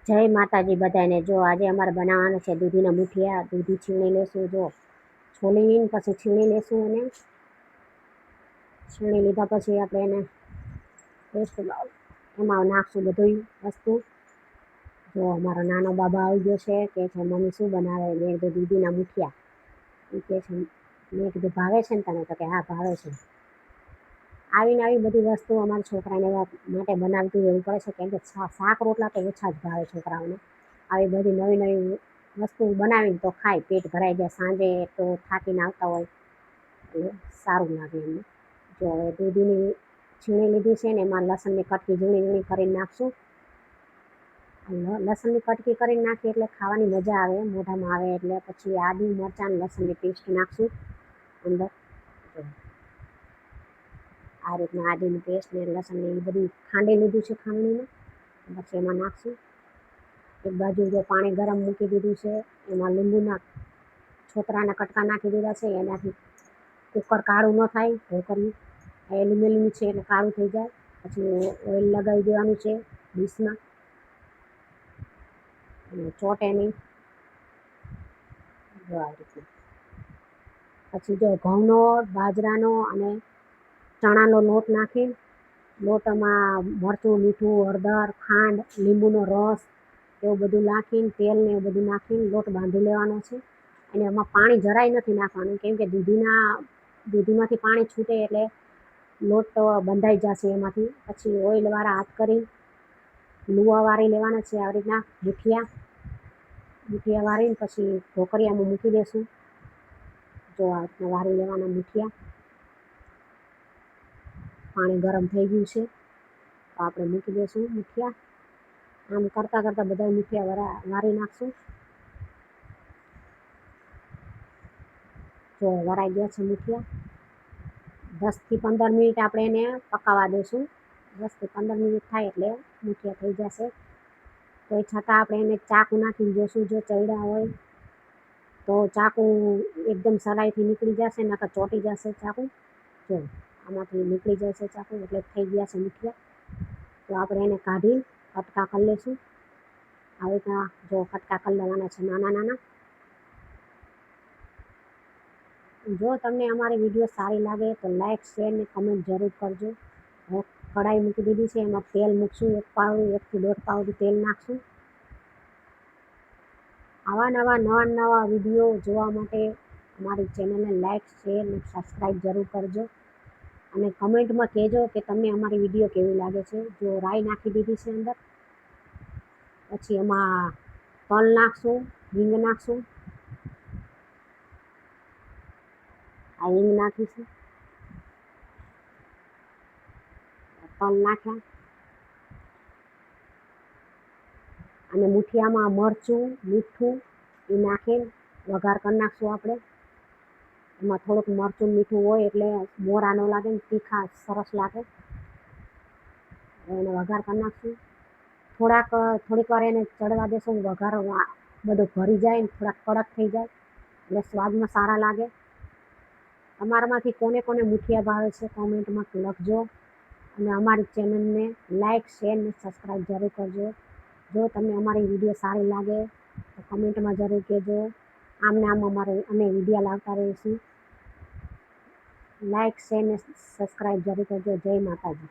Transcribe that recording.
જય માતાજી બધાને। જો આજે અમારે બનાવવાનું છે દૂધીના મુઠિયા। દૂધી છીણી લેશું, જો છોલીને પછી છીણી લેશું, અને છીણી લીધા પછી આપણે એને પેસ્ટ એમાં નાખશું બધું વસ્તુ। જો અમારો નાનો બાબા આવી ગયો છે, કે છે મમ્મી શું બનાવે? મેં કીધું દૂધીના મુઠિયા। એ કહે છે, મેં કીધું ભાવે છે ને તને? તો કે હા ભાવે છે। આવીને આવી બધી વસ્તુ અમારા છોકરાને માટે બનાવતું રહેવું પડે છે, કેમ કે શાક રોટલા તો ઓછા જ ભાવે છોકરાઓને। આવી બધી નવી નવી વસ્તુ બનાવીને તો ખાય, પેટ ભરાઈ જાય। સાંજે તો થાકીને આવતા હોય એટલે સારું લાગે એમને। જો હવે દૂધીની છીણી લીધી છે ને એમાં લસણની કટકી ઝીણી ઝીણી કરીને નાખશું। લસણની કટકી કરીને નાખીએ એટલે ખાવાની મજા આવે, મોઢામાં આવે એટલે। પછી આદુ મરચાં લસણની પેસ્ટ નાખશું અંદર। આ રીતના આદુની પેસ્ટ ને લસણની એ બધી ખાંડી લીધું છે ખાંડણીમાં, પછી એમાં નાખશું। એક બાજુ જો પાણી ગરમ મૂકી દીધું છે, એમાં લીંબુના છોતરાના કટકા નાખી દીધા છે, એનાથી કુકર કાળું ન થાય। ઢોકળિયું એલ્યુમિનિયમ છે એટલે કાળું થઈ જાય। પછી ઓઇલ લગાવી દેવાનું છે ડીશમાં, અને ચોટે નહીં। જો આ રીતના પછી જો ઘઉંનો, બાજરાનો અને ચણાનો લોટ નાખી, લોટમાં મરચું, મીઠું, હળદર, ખાંડ, લીંબુનો રસ એવું બધું નાખીને, તેલ ને એવું બધું નાખીને લોટ બાંધી લેવાનો છે। અને એમાં પાણી જરાય નથી નાખવાનું, કેમ કે દૂધીમાંથી પાણી છૂટે એટલે લોટ બંધાઈ જશે એમાંથી। પછી ઓઇલવાળા હાથ કરી લુવા વારી લેવાના છે, આવી રીતના મુઠિયા વારીને પછી ઢોકળિયામાં મૂકી દઈશું। જો આ રીતના વારી લેવાના મુઠિયા। પાણી ગરમ થઈ ગયું છે તો આપણે મૂકી દઈશું મુઠિયા। આમ કરતાં કરતાં બધા મુઠિયા વારી નાખશું। જો વરાઈ ગયા છે મુઠિયા। 10થી 15 મિનિટ આપણે એને પકાવવા દઈશું। 10થી 15 મિનિટ થાય એટલે મુઠિયા થઈ જશે। તોય છતાં આપણે એને ચાકુ નાખીને જોઈશું, જો ચડ્યા હોય તો ચાકુ એકદમ સલાઈથી નીકળી જશે, નકર ચોંટી જશે ચાકુ। જો આમાંથી નીકળી જશે ચાકુ એટલે થઈ ગયા છે મુઠિયા। તો આપણે એને કાઢી કટકા કરી લઈશું। આવી રીતના જો કટકા કરી લેવાના છે નાના નાના। જો તમને અમારી વિડીયો સારી લાગે તો લાઇક, શેર ને કમેન્ટ જરૂર કરજો। હવે કઢાઈ મૂકી દીધી છે, એમાં તેલ મૂકશું। 1 પાવડું 1 થી 1.5 પાવડું તેલ નાખશું। આવા નવા વિડીયો જોવા માટે અમારી ચેનલને લાઇક, શેર ને સબસ્ક્રાઈબ જરૂર કરજો। અને કમેન્ટમાં કહેજો કે તમને અમારી વિડીયો કેવી લાગે છે। જો રાઈ નાખી દીધી છે અંદર, પછી એમાં તલ નાખશું, હિંગ નાખશું। આ હિંગ નાખીશું, તલ નાખ્યા, અને મુઠિયામાં મરચું, મીઠું એ નાખીને વઘાર કરી નાખશું આપણે। એમાં થોડુંક મરચું મીઠું હોય એટલે મોરા ન લાગે ને તીખા સરસ લાગે। એને વઘાર કરી નાખશું। થોડીક વાર એને ચડવા દેશું, વઘાર બધું ભરી જાય ને થોડાક કડક થઈ જાય એટલે સ્વાદમાં સારા લાગે। તમારામાંથી કોને કોને મુઠિયા ભાવે છે કોમેન્ટમાં લખજો। અને અમારી ચેનલને લાઇક, શેર ને સબસ્ક્રાઈબ જરૂર કરજો। જો તમને અમારી વિડીયો સારી લાગે તો કમેન્ટમાં જરૂર કહેજો। આમને આમ અમે વિડીયો લાવતા રહીશું। લાઇક, શેર ને સબસ્ક્રાઈબ જરૂર કરજો। જય માતાજી।